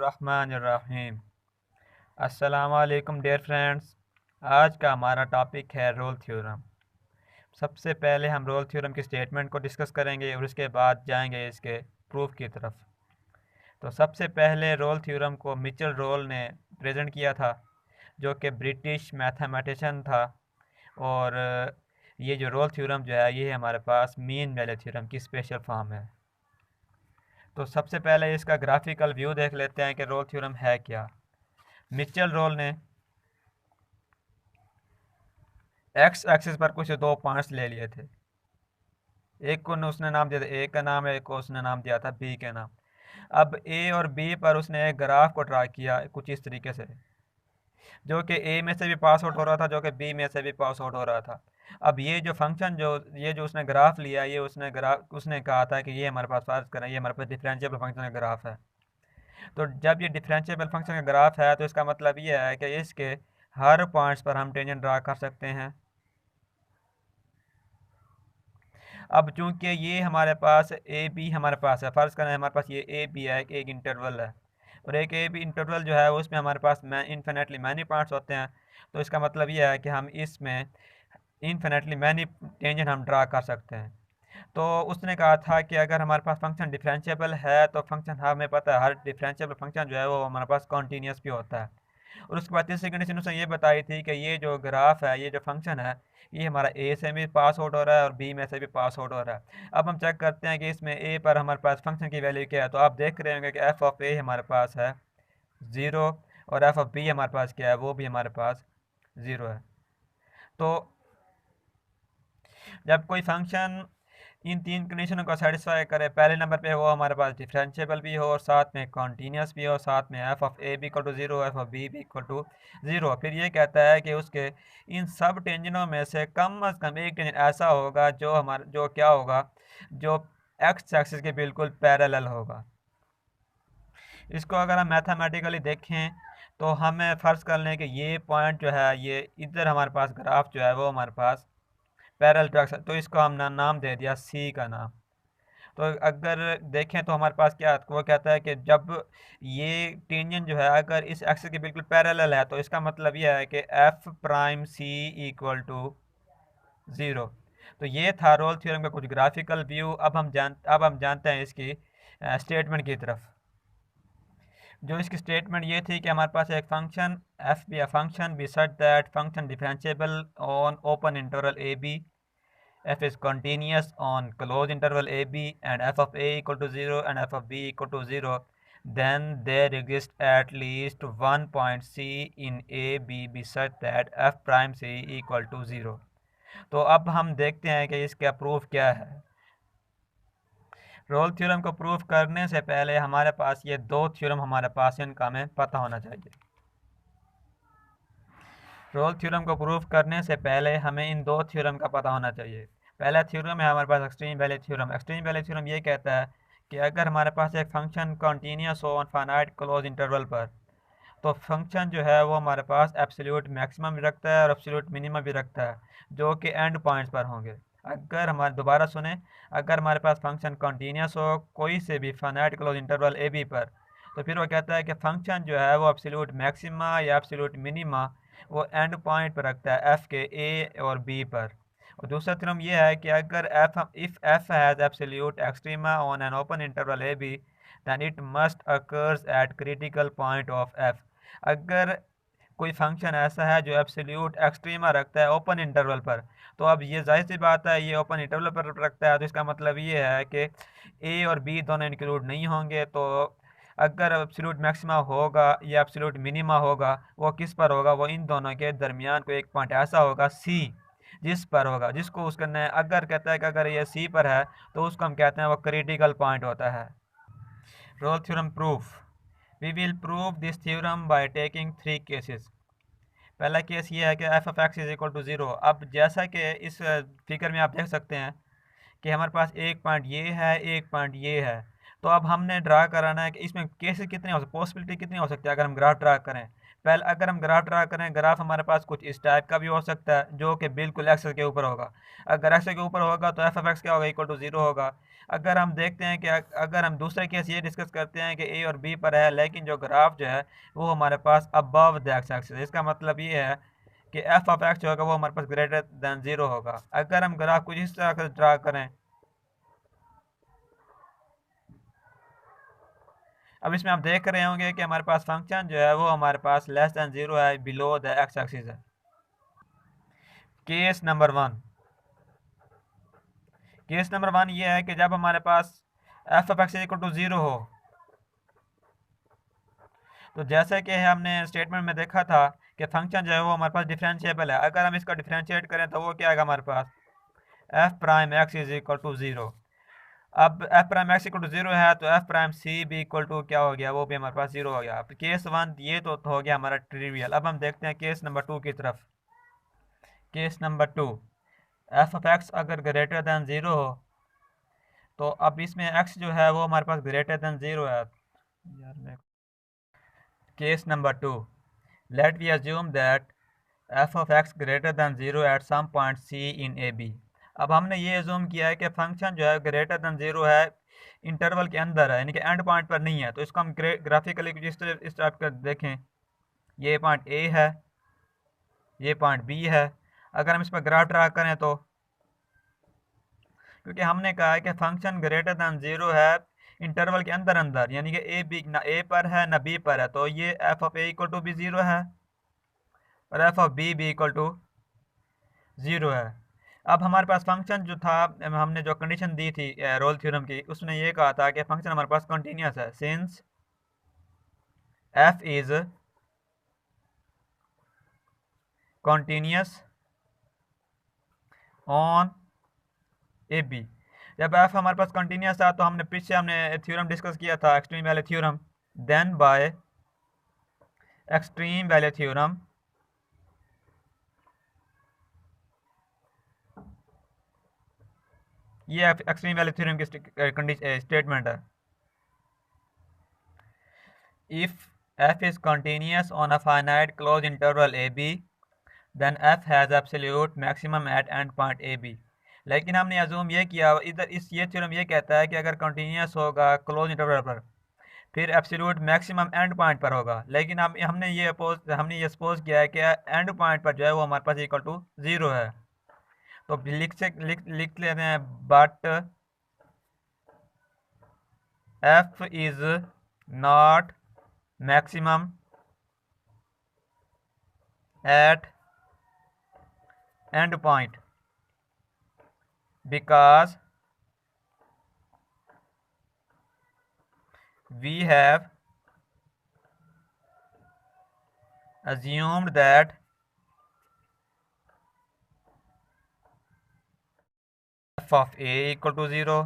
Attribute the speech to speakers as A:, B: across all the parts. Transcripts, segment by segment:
A: बिस्मिल्लाहिर्रहमानिर्रहीम। अस्सलाम वालेकुम डियर फ्रेंड्स। आज का हमारा टॉपिक है रोल थ्योरम। सबसे पहले हम रोल थ्योरम की स्टेटमेंट को डिस्कस करेंगे और उसके बाद जाएंगे इसके प्रूफ की तरफ। तो सबसे पहले रोल थ्योरम को मिचेल रोल ने प्रेजेंट किया था, जो कि ब्रिटिश मैथमेटिशियन था। और ये जो रोल थ्योरम जो है ये हमारे पास मीन वैल्यू थ्योरम की स्पेशल फॉर्म है। तो सबसे पहले इसका ग्राफिकल व्यू देख लेते हैं कि रोल थ्योरम है क्या। मिचेल रोल ने एक्स एक्सिस पर कुछ दो पॉइंट्स ले लिए थे। एक को उसने नाम दिया था ए का नाम, एक को उसने नाम दिया था बी का नाम। अब ए और बी पर उसने एक ग्राफ को ड्रा किया कुछ इस तरीके से, जो कि ए में से भी पास आउट हो रहा था, जो कि बी में से भी पास आउट हो रहा था। अब ये जो फंक्शन जो उसने ग्राफ लिया, ये उसने कहा था कि ये हमारे पास फर्ज करें ये हमारे पास डिफरेंशिएबल फंक्शन का ग्राफ है। तो जब ये डिफरेंशिएबल फंक्शन का ग्राफ है तो इसका मतलब ये है कि इसके हर पॉइंट्स पर हम टेंजेंट ड्रा कर सकते हैं। अब चूंकि ये हमारे पास ए बी हमारे पास है, फ़र्ज़ करें हमारे पास ये ए बी है, एक इंटरवल है, और एक ए बी इंटरवल जो है उसमें हमारे पास इन्फिनेटली मैनी पॉइंट्स होते हैं। तो इसका मतलब ये है कि हम इसमें इन्फिनेटली मैनी टेंजेंट हम ड्रा कर सकते हैं। तो उसने कहा था कि अगर हमारे पास फंक्शन डिफरेंशिएबल है तो फंक्शन, हमें पता है हर डिफरेंशिएबल फंक्शन जो है वो हमारे पास कॉन्टीन्यूस भी होता है। और उसके बाद तीसरी कंडीशन उसने ये बताई थी कि ये जो ग्राफ है, ये जो फंक्शन है, ये हमारा ए से भी पास आउट हो रहा है और बी में से भी पास आउट हो रहा है। अब हम चेक करते हैं कि इसमें ए पर हमारे पास फंक्शन की वैल्यू क्या है। तो आप देख रहे होंगे कि एफ ऑफ ए हमारे पास है 0 और एफ ऑफ बी हमारे पास क्या है, वो भी हमारे पास 0 है। तो जब कोई फंक्शन इन तीन कंडीशनों को सेटिस्फाई करे, पहले नंबर पे वो हमारे पास डिफरेंशिएबल भी हो और साथ में कॉन्टीन्यूस भी हो, साथ में एफ ऑफ ए भी equal to 0, F of B भी इक्वल टू 0, फिर ये कहता है कि उसके इन सब टेंजनों में से कम अज़ कम एक टेंजन ऐसा होगा जो क्या होगा, जो एक्स एक्सिस के बिल्कुल पैरेलल होगा। इसको अगर हम मैथमेटिकली देखें तो हमें फ़र्ज़ कर लें कि ये पॉइंट जो है, ये इधर हमारे पास ग्राफ जो है वो हमारे पास पैरेलल ट्रैक्स है, तो इसको हमने नाम दे दिया सी का नाम। तो अगर देखें तो हमारे पास क्या वो कहता है कि जब ये टेंजेंट जो है अगर इस एक्सिस के बिल्कुल पैरेलल है तो इसका मतलब ये है कि f prime c equal to 0। तो ये था रोल थ्योरम का कुछ ग्राफिकल व्यू। अब हम जानते हैं इसकी स्टेटमेंट की तरफ। जो इसकी स्टेटमेंट ये थी कि हमारे पास एक function f b, function b such that function differentiable on open interval a b, f is continuous on closed interval ab, and f of a equal to 0 and f of b equal to 0, then there exists at least one point c in a b be such that f prime c equal to 0। तो अब हम देखते हैं कि इसका proof क्या है। Rolle theorem को प्रूफ करने से पहले हमारे पास ये दो थ्योरम हमारे पास, इनका हमें पता होना चाहिए। रोल थ्योरम को प्रूफ करने से पहले हमें इन दो थ्योरम का पता होना चाहिए। पहला थ्योरम है हमारे पास extreme value theorem. Extreme value theorem ये कहता है कि अगर हमारे पास एक फंक्शन कॉन्टीन्यूस हो ऑन फाइनाइट क्लोज इंटरवल पर, तो फंक्शन जो है वो हमारे पास एब्सोल्यूट मैक्सिमम भी रखता है और एब्सोल्यूट मिनिमम भी रखता है, जो कि एंड पॉइंट्स पर होंगे। अगर हमारे दोबारा सुने, अगर हमारे पास फंक्शन कॉन्टीन्यूस हो कोई से भी finite close interval a b पर, तो फिर वो कहता है कि फंक्शन जो है वो एब्सोल्यूट मैक्सिमा या एब्सोल्यूट मिनिमा वो एंड पॉइंट पर रखता है एफ के ए और बी पर। और दूसरा थ्योरम ये है कि अगर if f has absolute extrema on an open interval a b, then it must occurs at critical point of f. अगर कोई फंक्शन ऐसा है जो एब्सोल्यूट एक्सट्रीमा रखता है ओपन इंटरवल पर, तो अब ये जाहिर सी बात है ये ओपन इंटरवल पर रखता है, तो इसका मतलब ये है कि ए और बी दोनों इंक्लूड नहीं होंगे। तो अगर एब्सोल्यूट मैक्सिमा होगा या एब्सोल्यूट मिनिमा होगा, वो किस पर होगा, वो इन दोनों के दरमियान को एक पॉइंट ऐसा होगा सी, जिस पर होगा, जिसको उसका अगर कहता है कि अगर ये सी पर है तो उसको हम कहते हैं वो क्रिटिकल पॉइंट होता है। Rolle theorem proof. We will prove this theorem by taking 3 cases. पहला केस ये है कि f of x is equal to 0। अब जैसा कि इस फिगर में आप देख सकते हैं कि हमारे पास एक पॉइंट ये है, एक पॉइंट ये है। तो अब हमने ड्रा कराना है कि इसमें केसेस कितने हो सकते, पॉसिबिलिटी कितनी हो सकती है अगर हम ग्राफ ड्रा करें। पहले अगर हम ग्राफ ड्रा करें, ग्राफ हमारे पास कुछ इस टाइप का भी हो सकता है जो कि बिल्कुल एक्सेस के ऊपर होगा। अगर एक्सेस के ऊपर होगा तो एफ ऑफ एक्स क्या होगा, इक्वल टू 0 होगा। अगर हम देखते हैं कि अगर हम दूसरे केस ये डिस्कस करते हैं कि ए और बी पर है, लेकिन जो ग्राफ जो है वो हमारे पास अबव द एक्स एक्सिस, इसका मतलब ये है कि एफ ऑफ एक्स जो होगा वो हमारे पास ग्रेटर देन 0 होगा। अगर हम ग्राफ कुछ इस तरह से ड्रा करें, अब इसमें आप देख रहे होंगे कि हमारे पास फंक्शन जो है वो हमारे पास लेस देन 0 है, बिलो द एक्स एक्सिस है। केस नंबर 1, केस नंबर 1 ये है कि जब हमारे पास F of X equal to 0 हो, तो जैसे कि हमने स्टेटमेंट में देखा था कि फंक्शन जो है वो हमारे पास डिफरेंशिएबल है। अगर हम इसका डिफरेंशिएट करें तो वो क्या आएगा हमारे पास, F prime X is equal to 0। अब F prime X equal to 0 है तो एफ प्राइम सी भी इक्वल टू क्या हो गया, वो भी हमारे पास 0 हो गया। अब केस 1 ये तो हो गया हमारा ट्रिवियल। अब हम देखते हैं केस नंबर 2 की तरफ। Case number 2, F of x अगर ग्रेटर दैन 0 हो, तो अब इसमें एक्स जो है वो हमारे पास ग्रेटर दैन 0 है यार। Case number 2, let we assume that f of x greater than 0 at some point c in a b। अब हमने ये एज्यूम किया है कि फंक्शन जो है ग्रेटर देन 0 है, इंटरवल के अंदर है, यानी कि एंड पॉइंट पर नहीं है। तो इसको हम ग्राफिकली कुछ इस टाइप का देखें, ये पॉइंट ए है, ये पॉइंट बी है। अगर हम इस पर ग्राफ ड्रा करें तो, क्योंकि हमने कहा है कि फंक्शन ग्रेटर देन 0 है इंटरवल के अंदर अंदर, यानी कि ए बी ना ए पर है ना बी पर है, तो ये f of a equal to भी 0 है और एफ ऑफ बी भी इक्वल टू 0 है। अब हमारे पास फंक्शन जो था, हमने जो कंडीशन दी थी रोल थ्योरम की, उसने ये कहा था कि फंक्शन हमारे पास कंटिन्यूस है, since f is continuous on a b. जब एफ हमारे पास कंटिन्यूस था तो हमने पीछे थ्योरम डिस्कस किया था, extreme value theorem. Then by extreme value theorem ये एक्सट्रीम वैल्यू थ्योरम की स्टेटमेंट है। If f is continuous on a finite closed interval ab, then f has absolute maximum at end point ab। लेकिन हमने assume ये किया, इधर ये theorem ये कहता है कि अगर कंटिन्यूस होगा क्लोज इंटरवल पर, फिर एब्सोल्यूट मैक्सिमम एंड पॉइंट पर होगा। लेकिन हमने ये सपोज किया है कि एंड पॉइंट पर जो है वो हमारे पास इक्वल टू 0 है। तो लिख लेते हैं, but f is not maximum at end point because we have assumed that f of a equal to 0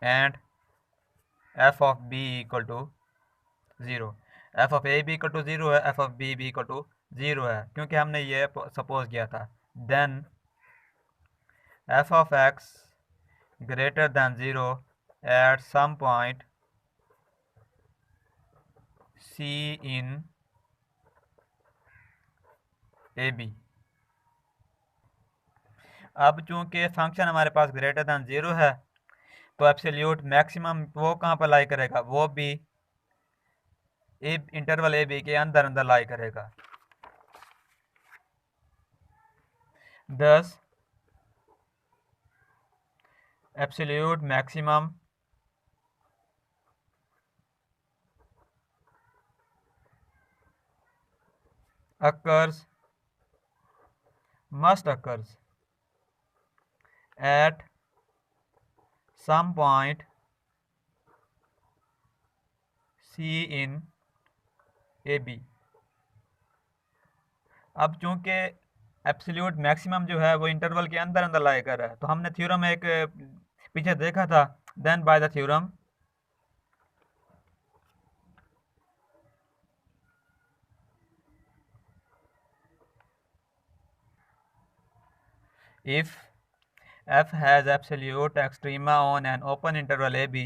A: and f of b equal to 0। F of ए भी इक्वल टू 0 है, एफ ऑफ बी भी equal to 0 है, क्योंकि हमने ये suppose किया था। Then F of X greater than 0 at some point C in A B. अब चूंकि फंक्शन हमारे पास ग्रेटर देन 0 है, तो एब्सोल्यूट मैक्सिमम वो कहाँ पर लाई करेगा, वो भी इंटरवल ए बी के अंदर अंदर लाई करेगा। दस absolute maximum must occurs at some point C in AB। अब चूंकि एब्सोल्यूट मैक्सिमम जो है वो इंटरवल के अंदर अंदर लाई कर रहा है, तो हमने थ्योरम एक पीछे देखा था। Then by the theorem if f has absolute extrema on an open interval AB,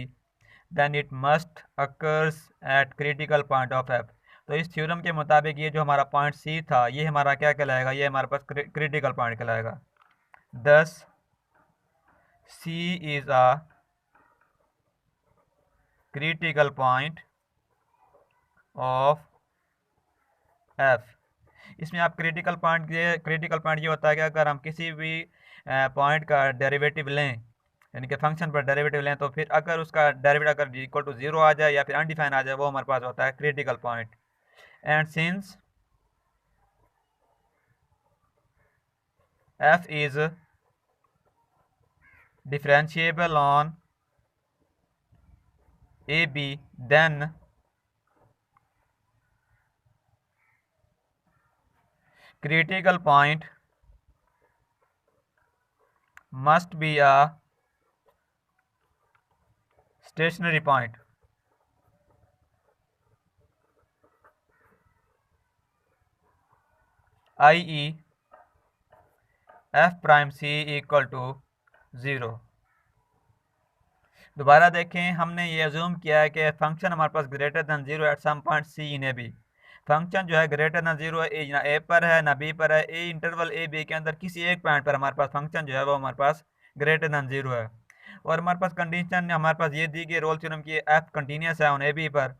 A: then it must occurs at critical point of f। तो इस थ्योरम के मुताबिक ये जो हमारा पॉइंट सी था ये हमारा क्या कहलाएगा, ये हमारे पास क्रिटिकल पॉइंट कहलाएगा। Thus C is a critical point of F. इसमें आप क्रिटिकल पॉइंट ये होता है कि अगर हम किसी भी पॉइंट का डेरिवेटिव लें, यानी कि फंक्शन पर डेरिवेटिव लें, तो फिर अगर उसका डेरिवेटिव अगर इक्वल टू 0 आ जाए या फिर अनडिफाइन आ जाए, वो हमारे पास होता है critical point. And since f is differentiable on AB, then critical point must be a stationary point, i.e. f prime c equal to 0। दोबारा देखें, हमने ये अज्यूम किया है कि फंक्शन हमारे पास greater than 0 at some point C in A B. Function जो है ग्रेटर दैन 0 है, ना ए पर है ना बी पर है, ए इंटरवल ए बी के अंदर किसी एक पॉइंट पर हमारे पास फंक्शन जो है वो हमारे पास ग्रेटर दैन 0 है। और हमारे पास कंडीशन हमारे पास ये दी गई रोल थ्योरम की, एफ कंटिन्यूस है ऑन ए बी पर।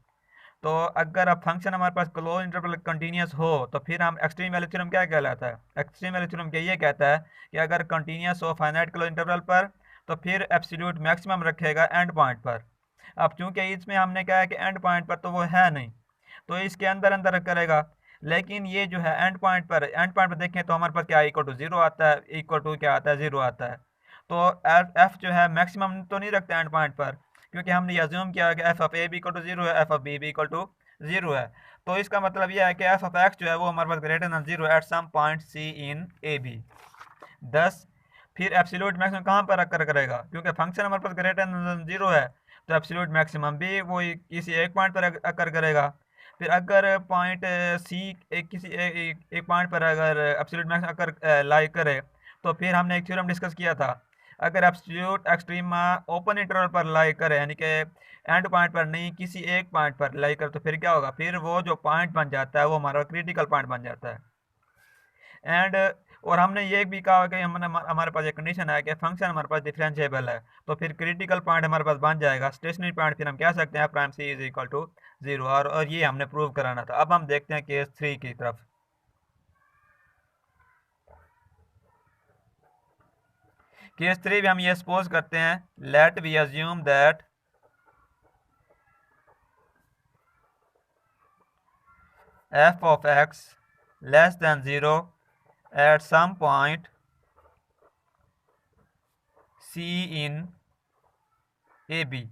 A: तो अगर अब फंक्शन हमारे पास क्लोज इंटरवल कंटिन्यूस हो तो फिर हम एक्सट्रीम वैल्यू थ्योरम क्या कहलाता है, एक्सट्रीम वैल्यू थ्योरम ये कहता है कि अगर कंटिन्यूस हो फाइनाइट क्लोज इंटरवल पर तो फिर एब्सोल्यूट मैक्सिमम रखेगा एंड पॉइंट पर। अब चूंकि इसमें हमने कहा है कि एंड पॉइंट पर तो वो है नहीं, तो इसके अंदर अंदर करेगा। लेकिन ये जो है एंड पॉइंट पर देखें तो हमारे पास क्या इक्वल टू 0 आता है, इक्वल टू क्या आता है 0 आता है। तो एफ जो है मैक्सिमम तो नहीं रखता एंड पॉइंट पर, क्योंकि हमने ये अज्यूम किया कि f of a b equal to 0 है, एफ ऑफ बी भी इक्वल टू 0 है। तो इसका मतलब यह है कि एफ ऑफ एक्स जो है वो हमारे पास greater than 0 at some point C in A B. 10 फिर एब्सोल्यूट मैक्सिमम कहाँ पर अकर करेगा, क्योंकि फंक्शन हमारे पास ग्रेटर देन 0 है, तो एब्सोल्यूट मैक्सिमम भी वो किसी एक पॉइंट पर अकर करेगा। फिर अगर पॉइंट सी किसी एक पॉइंट पर अगर एब्सोल्यूट मैक्सिमम अकर लाई करे, तो फिर हमने एक थ्योरम डिस्कस किया था, अगर एब्सोल्यूट एक्सट्रीमा ओपन इंटरवल पर लाई करे, यानी कि एंड पॉइंट पर नहीं किसी एक पॉइंट पर लाई करे, तो फिर क्या होगा, फिर वो जो पॉइंट बन जाता है वो हमारा क्रिटिकल पॉइंट बन जाता है। एंड और हमने ये भी कहा कि हमारे पास एक कंडीशन है कि फंक्शन हमारे पास डिफरेंशिएबल है, तो फिर क्रिटिकल पॉइंट हमारे पास बन जाएगा स्टेशनरी पॉइंट, फिर हम कह सकते हैं prime c is equal to 0। और ये हमने प्रूव कराना था। अब हम देखते हैं केस 3 की तरफ। केस 3 भी हम ये सपोज करते हैं, let we assume that f of x less than 0 at some point c in a B.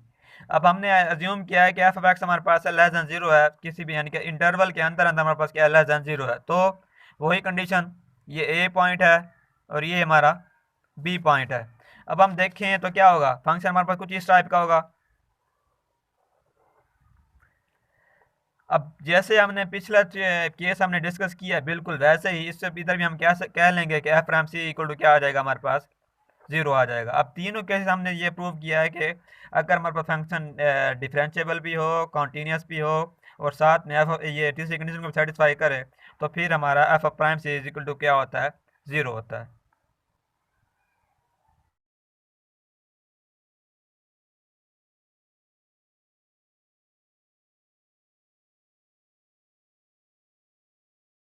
A: अब हमने अज्यूम किया है कि एफ ऑफ एक्स हमारे पास है लेस देन 0 है, किसी भी यानी कि इंटरवल के अंदर अंदर हमारे पास क्या है, लेस देन 0 है। तो वही कंडीशन, ये ए पॉइंट है और ये हमारा बी पॉइंट है। अब हम देखें तो क्या होगा, फंक्शन हमारे पास कुछ इस टाइप का होगा। अब जैसे हमने पिछला केस हमने डिस्कस किया बिल्कुल वैसे ही इससे इधर भी हम क्या कह लेंगे कि f prime c equal to क्या आ जाएगा, हमारे पास 0 आ जाएगा। अब तीनों केसेस हमने ये प्रूव किया है कि अगर हमारे पास फंक्शन डिफरेंशिएबल भी हो, कॉन्टीन्यूस भी हो, और साथ में एफ ये तीसरी कंडीशन को सेटिस्फाई करे, तो फिर हमारा f prime c equal to क्या होता है, 0 होता है।